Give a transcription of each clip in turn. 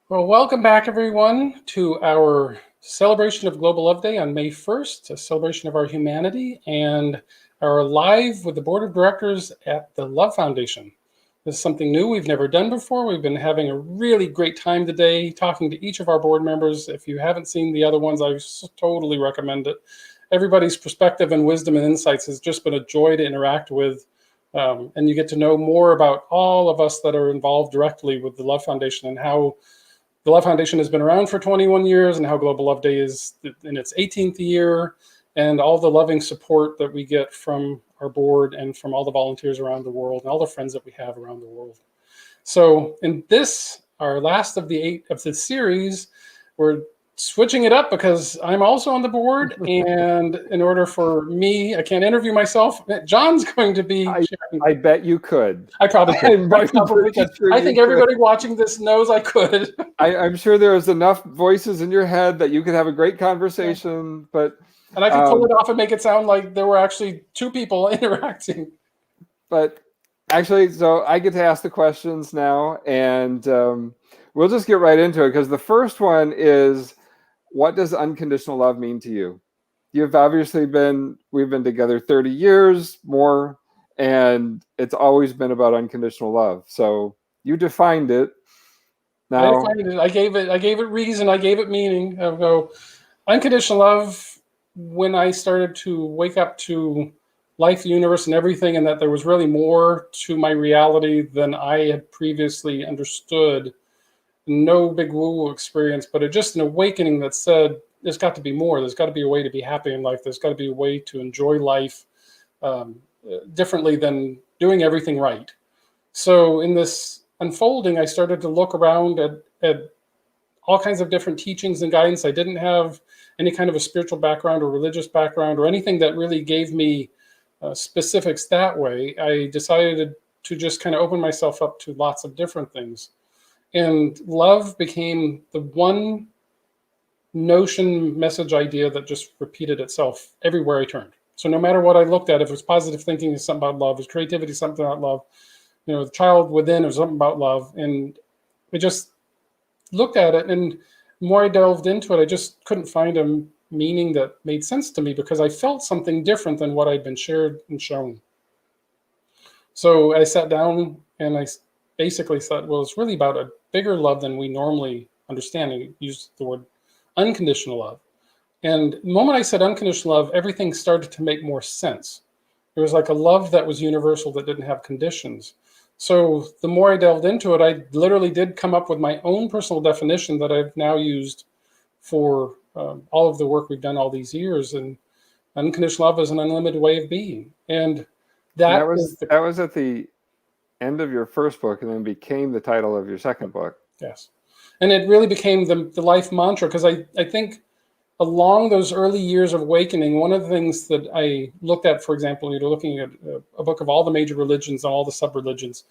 Well, welcome back, everyone, to our celebration of Global Love Day on May 1st, a celebration of our humanity, and our live with the Board of Directors at the Love Foundation. This is something new we've never done before. We've been having a really great time today talking to each of our board members. If you haven't seen the other ones, I totally recommend it. Everybody's perspective and wisdom and insights has just been a joy to interact with. And you get to know more about all of us that are involved directly with the Love Foundation and how the Love Foundation has been around for 21 years and how Global Love Day is in its 18th year, and all the loving support that we get from our board and from all the volunteers around the world and all the friends that we have around the world. So in this, our last of the 8 of the series, we're switching it up because I'm also on the board, and in order for me, I can't interview myself. John's going to be sharing. I bet you could. I probably could. I probably could. Sure I think everybody watching this knows I could. I'm sure there's enough voices in your head that you could have a great conversation, but and I could pull it off and make it sound like there were actually 2 people interacting. But actually, so I get to ask the questions now, and we'll just get right into it, because the first one is, what does unconditional love mean to you? We've been together 30 years more, and it's always been about unconditional love. So you defined it. Now, I gave it reason. I gave it meaning. I go, unconditional love, when I started to wake up to life, the universe, and everything, and that there was really more to my reality than I had previously understood. No big woo-woo experience, but just an awakening that said, there's got to be more. There's got to be a way to be happy in life. There's got to be a way to enjoy life differently than doing everything right. So in this unfolding, I started to look around at all kinds of different teachings and guidance. I didn't have any kind of a spiritual background or religious background or anything that really gave me specifics that way. I decided to just kind of open myself up to lots of different things. And love became the one notion, message, idea that just repeated itself everywhere I turned. So no matter what I looked at, if it was positive thinking, it's something about love. If creativity, something about love. The child within, it was something about love. And I just looked at it, and the more I delved into it, I just couldn't find a meaning that made sense to me, because I felt something different than what I'd been shared and shown. So I sat down and I basically thought, well, it's really about a bigger love than we normally understand. I used the word unconditional love. And the moment I said unconditional love, everything started to make more sense. It was like a love that was universal, that didn't have conditions. So the more I delved into it, I literally did come up with my own personal definition that I've now used for all of the work we've done all these years. And unconditional love is an unlimited way of being. And that was at the end of your first book, and then became the title of your second book. Yes. And it really became the life mantra, because I think along those early years of awakening, one of the things that I looked at, for example, you're looking at a book of all the major religions and all the sub-religions.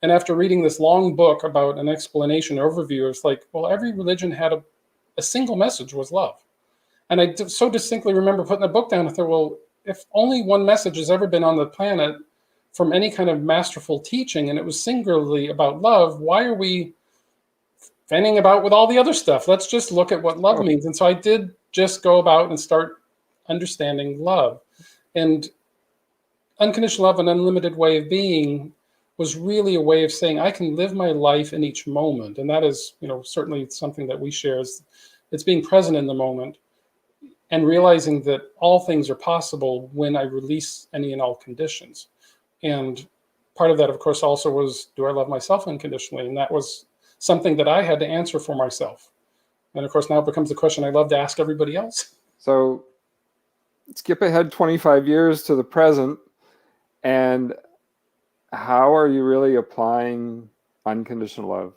And after reading this long book about an explanation overview, it's like, well, every religion had a single message, was love. And I so distinctly remember putting the book down and thought, well, if only one message has ever been on the planet from any kind of masterful teaching, and it was singularly about love, why are we fanning about with all the other stuff? Let's just look at what love means. And so I did just go about and start understanding love. And unconditional love, an unlimited way of being, was really a way of saying I can live my life in each moment. And that is, certainly something that we share, is it's being present in the moment and realizing that all things are possible when I release any and all conditions. And part of that, of course, also was, do I love myself unconditionally? And that was something that I had to answer for myself. And of course, now it becomes the question I love to ask everybody else. So skip ahead 25 years to the present. And how are you really applying unconditional love?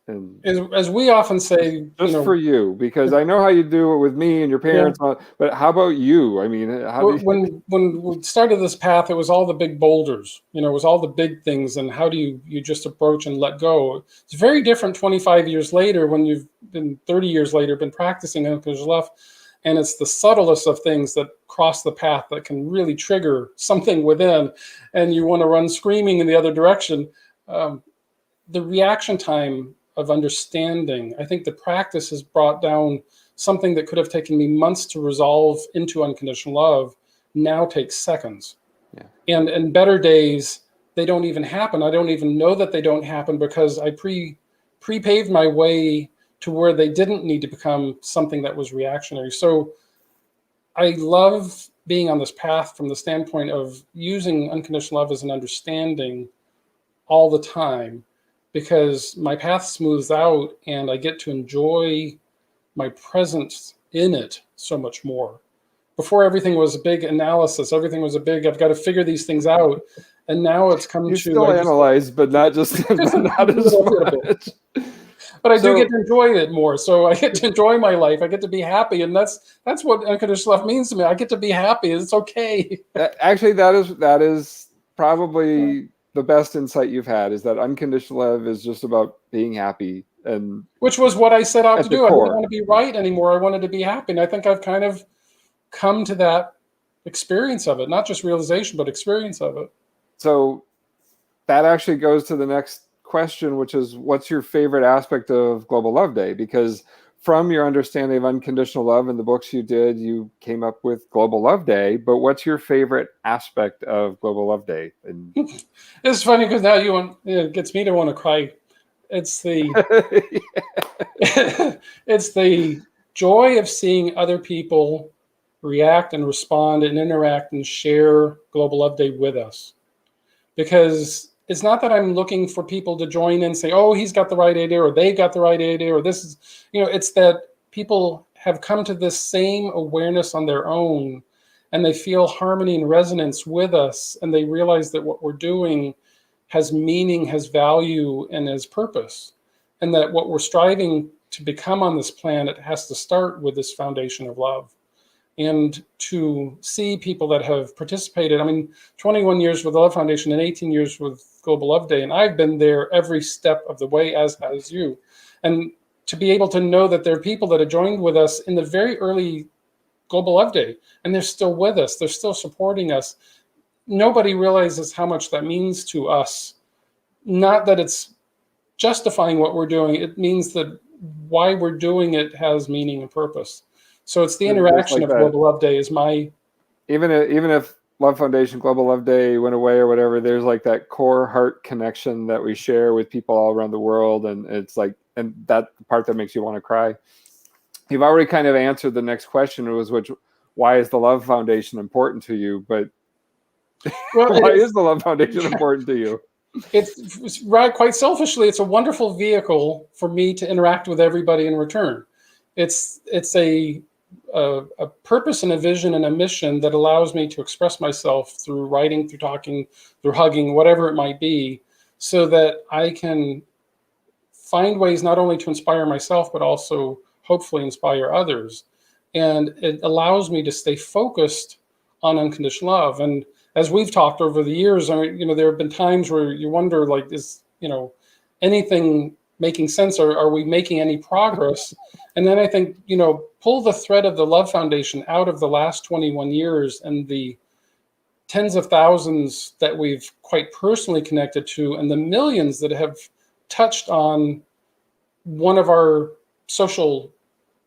And as we often say, just for you, because I know how you do it with me and your parents, but how about you? I mean, when we started this path, it was all the big boulders, it was all the big things, and how do you just approach and let go? It's very different 25 years later, when you've been 30 years later, been practicing unconditional love, and it's the subtlest of things that cross the path that can really trigger something within, and you want to run screaming in the other direction. The reaction time of understanding. I think the practice has brought down something that could have taken me months to resolve into unconditional love now takes seconds. Yeah. And in better days, they don't even happen. I don't even know that they don't happen because I pre-paved my way to where they didn't need to become something that was reactionary. So I love being on this path from the standpoint of using unconditional love as an understanding all the time, because my path smooths out and I get to enjoy my presence in it so much more. Before, everything was a big analysis. Everything was a big, I've got to figure these things out. And now it's come You to, still I just, analyze, but not just just a not as little bit. much. But I do So- get to enjoy it more. So I get to enjoy my life. I get to be happy. And that's what unconditional love means to me. I get to be happy. It's okay. Actually, that is probably the best insight you've had, is that unconditional love is just about being happy. And Which was what I set out at to the do. I didn't core. want to be right anymore. I wanted to be happy. And I think I've kind of come to that experience of it, not just realization, but experience of it. So that actually goes to the next question, which is, what's your favorite aspect of Global Love Day? Because from your understanding of unconditional love and the books you did, you came up with Global Love Day. But what's your favorite aspect of Global Love Day? And It's funny because now it gets me to want to cry. It's the it's the joy of seeing other people react and respond and interact and share Global Love Day with us. Because it's not that I'm looking for people to join in and say, oh, he's got the right idea, or they got the right idea, or this is, it's that people have come to this same awareness on their own, and they feel harmony and resonance with us, and they realize that what we're doing has meaning, has value, and has purpose. And that what we're striving to become on this planet has to start with this foundation of love. And to see people that have participated, 21 years with the Love Foundation and 18 years with Global Love Day, and I've been there every step of the way, as has you. And to be able to know that there are people that have joined with us in the very early Global Love Day, and they're still with us, they're still supporting us. Nobody realizes how much that means to us. Not that it's justifying what we're doing, it means that why we're doing it has meaning and purpose. So it's the interaction like of that. Global Love Day is my... Even if Love Foundation Global Love Day went away or whatever, there's like that core heart connection that we share with people all around the world. And it's like, and that part that makes you want to cry. You've already kind of answered the next question, why is the Love Foundation important to you? But why is the Love Foundation important to you? It's right, quite selfishly, it's a wonderful vehicle for me to interact with everybody in return. It's a purpose and a vision and a mission that allows me to express myself through writing, through talking, through hugging, whatever it might be, so that I can find ways not only to inspire myself, but also hopefully inspire others. And it allows me to stay focused on unconditional love. And as we've talked over the years, there have been times where you wonder, like, is, anything making sense? Or are we making any progress? And then I think, pull the thread of the Love Foundation out of the last 21 years and the tens of thousands that we've quite personally connected to, and the millions that have touched on one of our social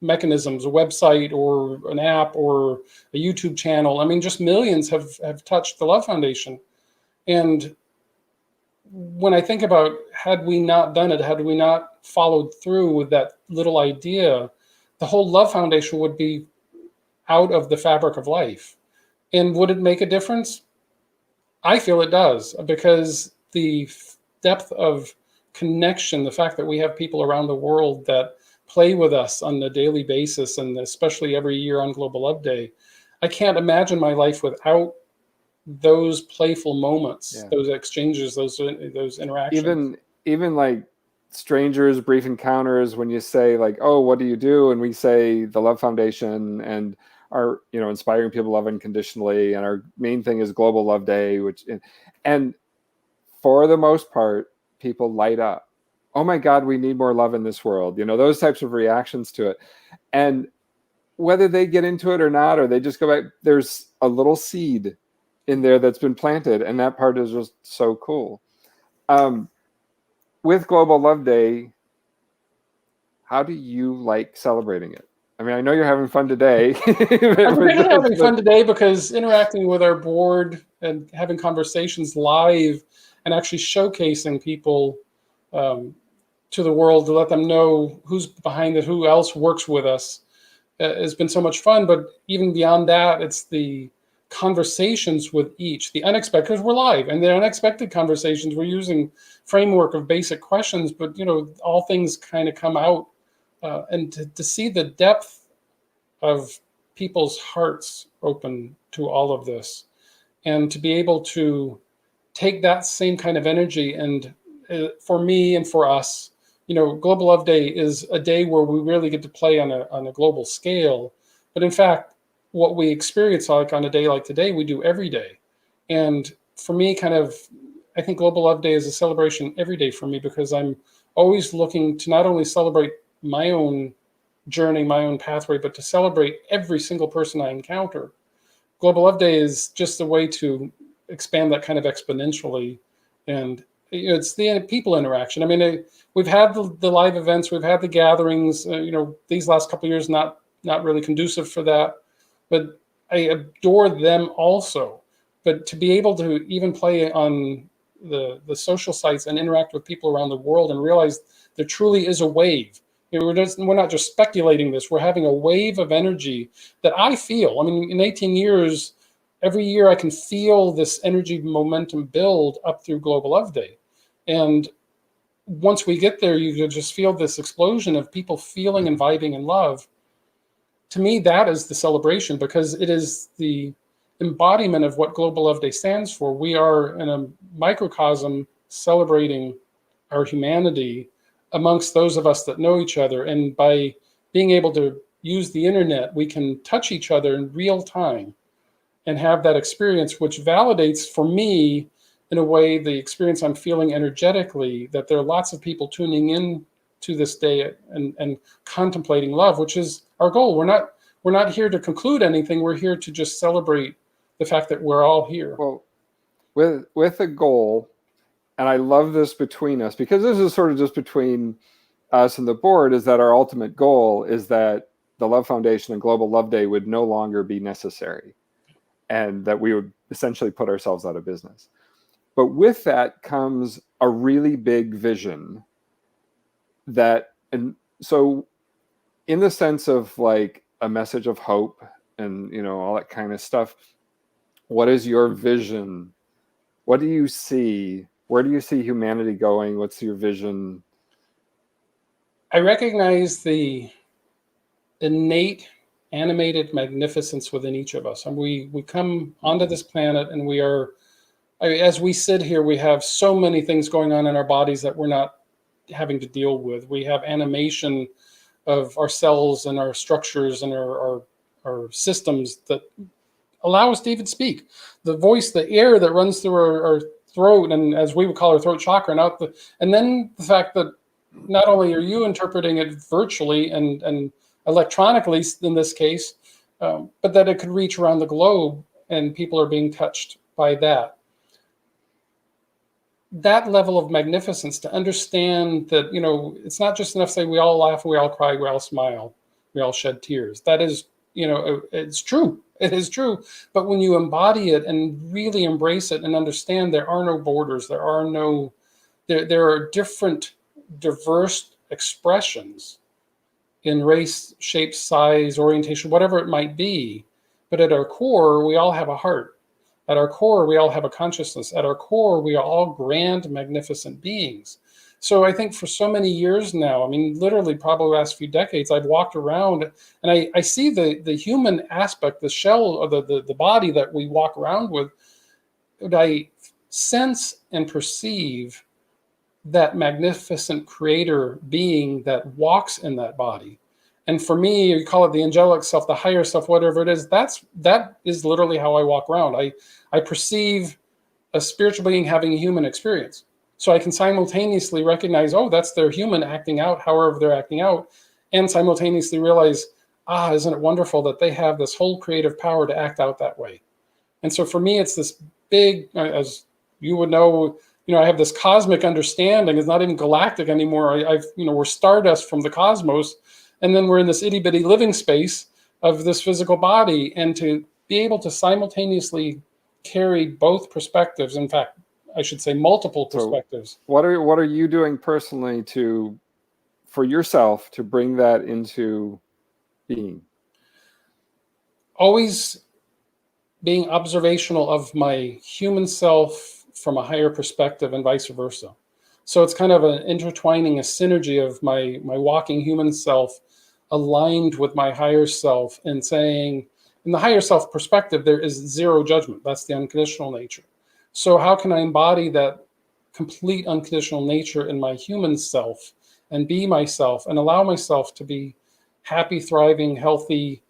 mechanisms, a website or an app or a YouTube channel. Just millions have touched the Love Foundation. And when I think about, had we not done it, had we not followed through with that little idea, the whole Love Foundation would be out of the fabric of life. And would it make a difference? I feel it does, because the depth of connection, the fact that we have people around the world that play with us on a daily basis, and especially every year on Global Love Day, I can't imagine my life without those playful moments, those exchanges, those interactions. Even like strangers, brief encounters, when you say like, oh, what do you do? And we say the Love Foundation and our, inspiring people to love unconditionally. And our main thing is Global Love Day, and for the most part, people light up. Oh my God, we need more love in this world. Those types of reactions to it. And whether they get into it or not, or they just go back, there's a little seed in there that's been planted. And that part is just so cool. With Global Love Day, how do you like celebrating it? I mean, I know you're having fun today. I'm with really this, having fun today because interacting with our board and having conversations live and actually showcasing people um, to the world to let them know who's behind it, who else works with us, has been so much fun. But even beyond that, it's the conversations with each, the unexpected, because we're live, and the unexpected conversations, we're using framework of basic questions, but all things kind of come out, and to see the depth of people's hearts open to all of this, and to be able to take that same kind of energy. And for me and for us, Global Love Day is a day where we really get to play on a global scale. But in fact, what we experience like on a day like today, we do every day. And for me, I think Global Love Day is a celebration every day for me, because I'm always looking to not only celebrate my own journey, my own pathway, but to celebrate every single person I encounter. Global Love Day is just a way to expand that kind of exponentially. And it's the people interaction. I mean, we've had the live events, we've had the gatherings. These last couple of years not really conducive for that, but I adore them also. But to be able to even play on the social sites and interact with people around the world and realize there truly is a wave. We're not just speculating this. We're having a wave of energy that I feel. I mean, in 18 years, every year I can feel this energy momentum build up through Global Love Day. And once we get there, you just feel this explosion of people feeling and vibing in love. To me, that is the celebration, because it is the embodiment of what Global Love Day stands for. We are in a microcosm celebrating our humanity amongst those of us that know each other. And by being able to use the internet, we can touch each other in real time and have that experience, which validates for me, in a way, the experience I'm feeling energetically, that there are lots of people tuning in to this day and contemplating love, which is our goal. We're not here to conclude anything. We're here to just celebrate the fact that we're all here. Well, with a goal, and I love this between us, because this is sort of just between us and the board, is that our ultimate goal is that the Love Foundation and Global Love Day would no longer be necessary, and that we would essentially put ourselves out of business. But with that comes a really big vision and so in the sense of like a message of hope and all that kind of stuff, what is your vision? What do you see? Where do you see humanity going? What's your vision? I recognize the innate animated magnificence within each of us. And we come onto this planet, and as we sit here, we have so many things going on in our bodies that we're not having to deal with. We have animation of our cells and our structures and our systems that allow us to even speak. The voice, the air that runs through our throat, and as we would call our throat chakra, and then the fact that not only are you interpreting it virtually and electronically in this case, but that it could reach around the globe and people are being touched by that. That level of magnificence, to understand that, it's not just enough to say we all laugh, we all cry, we all smile, we all shed tears. That is, it's true. It is true. But when you embody it and really embrace it and understand there are no borders, there are different diverse expressions in race, shape, size, orientation, whatever it might be. But at our core, we all have a heart. At our core, we all have a consciousness. At our core, we are all grand, magnificent beings. So I think for so many years now, I mean, literally probably the last few decades, I've walked around and I see the human aspect, the shell of the body that we walk around with. And I sense and perceive that magnificent creator being that walks in that body. And for me, you call it the angelic self, the higher self, whatever it is, that is literally how I walk around. I perceive a spiritual being having a human experience. So I can simultaneously recognize, oh, that's their human acting out, however they're acting out, and simultaneously realize, isn't it wonderful that they have this whole creative power to act out that way. And so for me, it's this big, as you would know, I have this cosmic understanding. It's not even galactic anymore. We're stardust from the cosmos, and then we're in this itty bitty living space of this physical body, and to be able to simultaneously carry both perspectives. In fact, I should say multiple perspectives. So what are you doing personally for yourself to bring that into being? Always being observational of my human self from a higher perspective and vice versa. So it's kind of an intertwining, a synergy of my walking human self aligned with my higher self, and saying, in the higher self perspective, there is zero judgment. That's the unconditional nature. So how can I embody that complete unconditional nature in my human self and be myself and allow myself to be happy, thriving, healthy,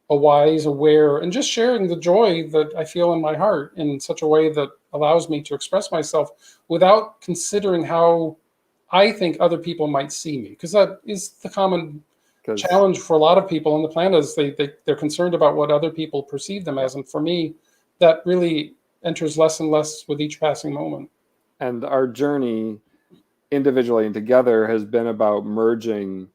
a wise, aware, and just sharing the joy that I feel in my heart in such a way that allows me to express myself without considering how I think other people might see me. Because that is the common challenge for a lot of people on the planet, is they're concerned about what other people perceive them as. And for me, that really enters less and less with each passing moment. And our journey individually and together has been about merging,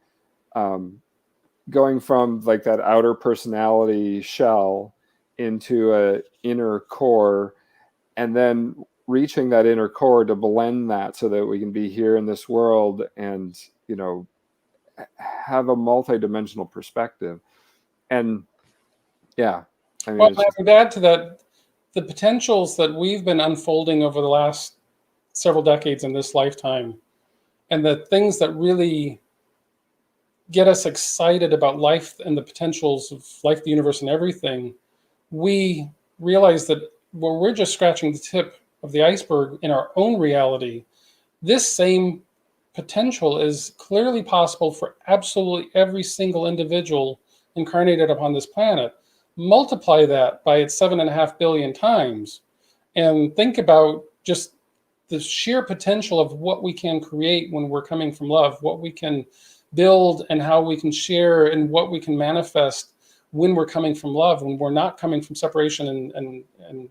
going from like that outer personality shell into a inner core, and then reaching that inner core to blend that so that we can be here in this world and, have a multi-dimensional perspective. And yeah, I mean, well, I would add to that, the potentials that we've been unfolding over the last several decades in this lifetime, and the things that really get us excited about life and the potentials of life, the universe, and everything, we realize that we're just scratching the tip of the iceberg in our own reality. This same potential is clearly possible for absolutely every single individual incarnated upon this planet. Multiply that by its 7.5 billion times, and think about just the sheer potential of what we can create when we're coming from love, what we can build and how we can share, and what we can manifest when we're coming from love, when we're not coming from separation and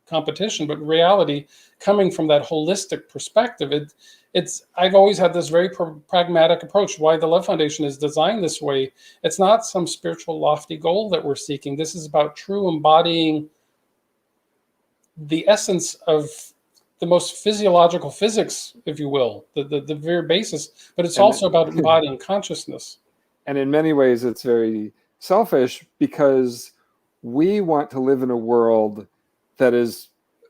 competition, but reality, coming from that holistic perspective. I've always had this very pragmatic approach. Why the Love Foundation is designed this way. It's not some spiritual lofty goal that we're seeking. This is about true embodying the essence of the most physiological physics, if you will, the very basis, but it's also about embodying consciousness. And in many ways, it's very selfish, because we want to live in a world that is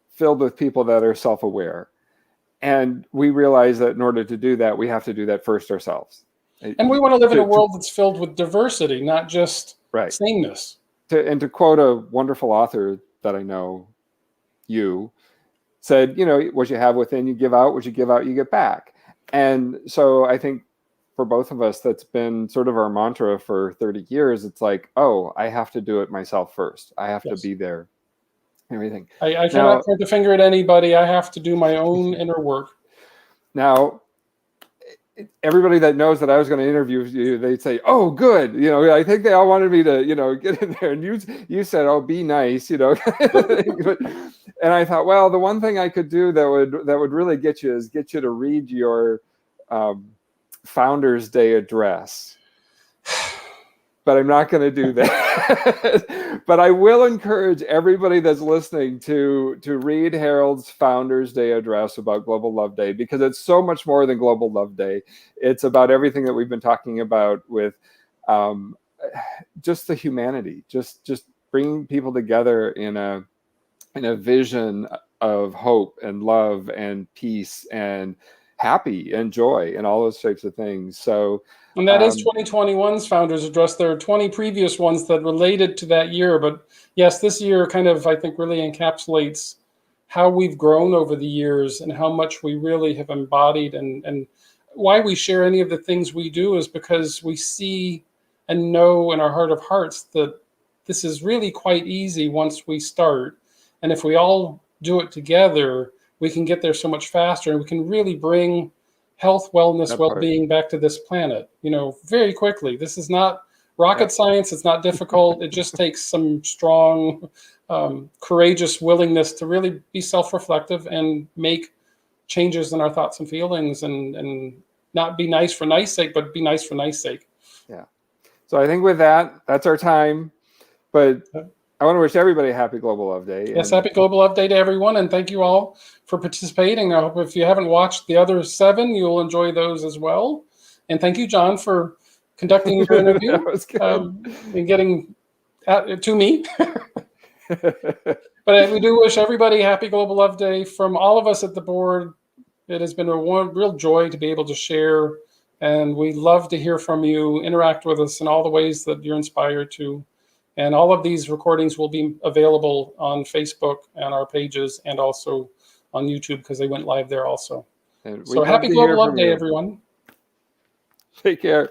filled with people that are self-aware. And we realize that in order to do that, we have to do that first ourselves. And we want to live in a world that's filled with diversity, not just sameness. And to quote a wonderful author that I know, you said, what you have within, you give out. What you give out, you get back. And so I think for both of us, that's been sort of our mantra for 30 years. It's like, oh, I have to do it myself first. I have to be there. Everything. I cannot point the finger at anybody. I have to do my own inner work. Now, everybody that knows that I was going to interview you, they'd say, "Oh, good." I think they all wanted me to, get in there. And you said, "Oh, be nice," And I thought, well, the one thing I could do that would really get you to read your Founders Day address. But I'm not going to do that. But I will encourage everybody that's listening to read Harold's Founders Day address about Global Love Day, because it's so much more than Global Love Day. It's about everything that we've been talking about with just the humanity, just bringing people together in a vision of hope and love and peace and happy and joy and all those types of things. So. And that is 2021's Founders Address. There are 20 previous ones that related to that year. But yes, this year kind of, I think, really encapsulates how we've grown over the years and how much we really have embodied. And why we share any of the things we do is because we see and know in our heart of hearts that this is really quite easy once we start. And if we all do it together, we can get there so much faster, and we can really bring health, wellness, well-being back to this planet, very quickly. This is not rocket science. It's not difficult. It just takes some strong, courageous willingness to really be self-reflective and make changes in our thoughts and feelings, and not be nice for nice sake, but be nice for nice sake. Yeah. So I think with that, that's our time. But I want to wish everybody a happy Global Love Day. Yes, happy Global Love Day to everyone, and thank you all for participating. I hope if you haven't watched the other 7, you'll enjoy those as well. And thank you, John, for conducting your interview and getting to me. But we do wish everybody happy Global Love Day from all of us at the board. It has been a real joy to be able to share, and we love to hear from you, interact with us in all the ways that you're inspired to. And all of these recordings will be available on Facebook and our pages, and also on YouTube because they went live there also. So happy Global Love Day, everyone. Take care.